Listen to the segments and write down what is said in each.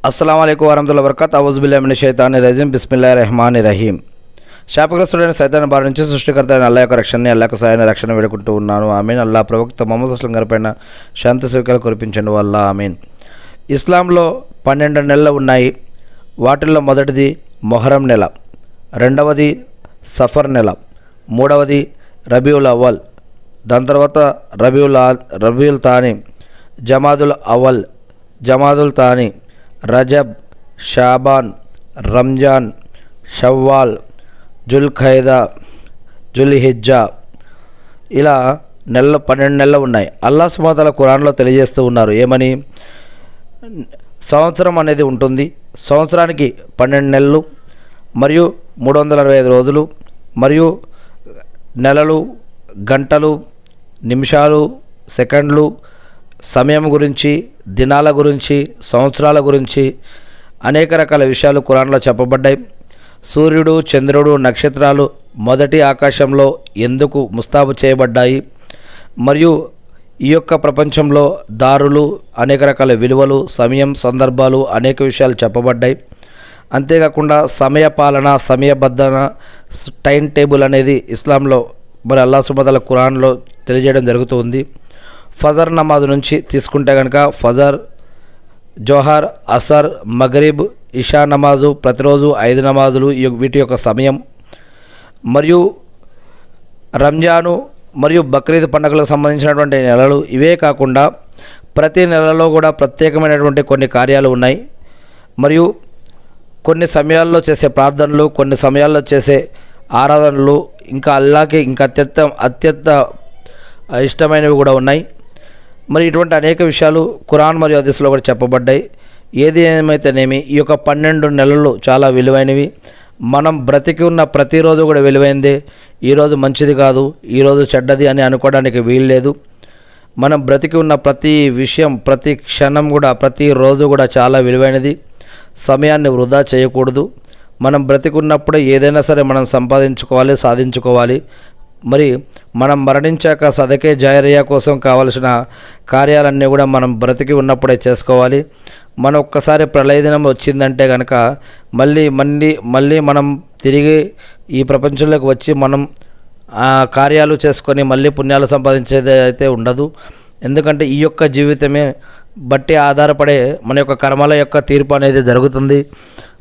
అస్సలాము అలైకుం వరహమతుల్లాహి వబరకాతుహు. అవుజు బిల్లాహి మినష్ షైతానిర్ రజీం. బిస్మిల్లాహిర్ రహమానిర్ రహీం. శాపగ్రస్తుడైన సైతాన్ బారి నుంచి సృష్టికర్త అయిన అల్లాహ్ యొక్క రక్షణని, అల్లాహ్ యొక్క సహాయాన్ని రక్షణ వేడుకుంటూ ఉన్నాను. ఆమీన్. అల్లాహ్ ప్రవక్త ముహమ్మద్ అస్లం గారిపైన శాంతి సౌఖ్యాలు కురిపించండి వల్ల ఆమీన్. ఇస్లాంలో 12 నెలలు ఉన్నాయి. వాటిల్లో మొదటిది మొహరం నెల, రెండవది సఫర్ నెల, మూడవది రబీఉల్ అవ్వల్, దాని తర్వాత రబీఉల్ తాని, జమాదుల్ అవల్, జమాదుల్ తాని, రజబ్, షాబాన్, రంజాన్, షవ్వాల్, జుల్ఖైదా, జుల్హిజ్జా, ఇలా 12 నెలలు ఉన్నాయి. అల్లాహ్ సుబ్హానహు వ తఆలా ఖురాన్లో తెలియజేస్తూ ఉన్నారు. ఏమని? సంవత్సరం అనేది ఉంటుంది. సంవత్సరానికి 12 నెలలు మరియు 365 రోజులు మరియు నెలలు, గంటలు, నిమిషాలు, సెకండ్లు, సమయం గురించి, దినాల గురించి, సంవత్సరాల గురించి అనేక రకాల విషయాలు ఖురాన్లో చెప్పబడ్డాయి. సూర్యుడు, చంద్రుడు, నక్షత్రాలు మొదటి ఆకాశంలో ఎందుకు ముస్తాబు చేయబడ్డాయి, మరియు ఈ యొక్క ప్రపంచంలో దారులు, అనేక రకాల విలువలు, సమయం, సందర్భాలు, అనేక విషయాలు చెప్పబడ్డాయి. అంతేకాకుండా సమయపాలన, సమయబద్ధన, టైం టేబుల్ అనేది ఇస్లాంలో మరి అల్లాహ్ సుబ్హానహు వ తఆలా ఖురాన్లో తెలియజేయడం జరుగుతుంది. ఫజర్ నమాజ్ నుంచి తీసుకుంటే కనుక ఫజర్, జోహర్, అసర్, మగరిబ్, ఇషా నమాజు, ప్రతిరోజు 5 నమాజులు, వీటి యొక్క సమయం, మరియు రంజాను మరియు బక్రీద్ పండుగలకు సంబంధించినటువంటి నెలలు. ఇవే కాకుండా ప్రతి నెలలో కూడా ప్రత్యేకమైనటువంటి కొన్ని కార్యాలు ఉన్నాయి. మరియు కొన్ని సమయాల్లో చేసే ప్రార్థనలు, కొన్ని సమయాల్లో చేసే ఆరాధనలు, ఇంకా అల్లాహ్కి ఇంకా అత్యంత ఇష్టమైనవి కూడా ఉన్నాయి. మరి ఇటువంటి అనేక విషయాలు ఖురాన్ మరియు హదీస్లో కూడా చెప్పబడ్డాయి. ఏది ఏమైతేనేమి ఈ యొక్క 12 నెలలు చాలా విలువైనవి. మనం బ్రతికి ఉన్న ప్రతిరోజు కూడా విలువైందే. ఈరోజు మంచిది కాదు, ఈరోజు చెడ్డది అని అనుకోవడానికి వీలు లేదు. మనం బ్రతికి ఉన్న ప్రతి విషయం, ప్రతి క్షణం కూడా, ప్రతిరోజు కూడా చాలా విలువైనది. సమయాన్ని వృధా చేయకూడదు. మనం బ్రతికున్నప్పుడే ఏదైనా సరే మనం సంపాదించుకోవాలి, సాధించుకోవాలి. మరి మనం మరణించాక సదకే జారియా కోసం కావలసిన కార్యాలన్నీ కూడా మనం బ్రతికి ఉన్నప్పుడే చేసుకోవాలి. మనం ఒక్కసారి ప్రళయ దినం వచ్చిందంటే కనుక మళ్ళీ మనం తిరిగి ఈ ప్రపంచంలోకి వచ్చి మనం కార్యాలు చేసుకొని మళ్ళీ పుణ్యాలు సంపాదించేది అయితే ఉండదు. ఎందుకంటే ఈ యొక్క జీవితమే బట్టి ఆధారపడే మన యొక్క కర్మల యొక్క తీర్పు అనేది జరుగుతుంది.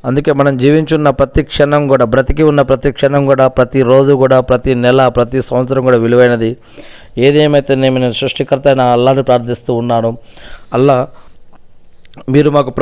అందుకే మనం జీవించున్న ప్రతి క్షణం కూడా, బ్రతికి ఉన్న ప్రతి క్షణం కూడా, ప్రతిరోజు కూడా, ప్రతి నెల, ప్రతి సంవత్సరం కూడా విలువైనది. ఏదేమైతే నేను సృష్టికర్త అయిన అల్లాహ్ని ప్రార్థిస్తూ ఉన్నాను. అల్లాహ్ మీరు మాకు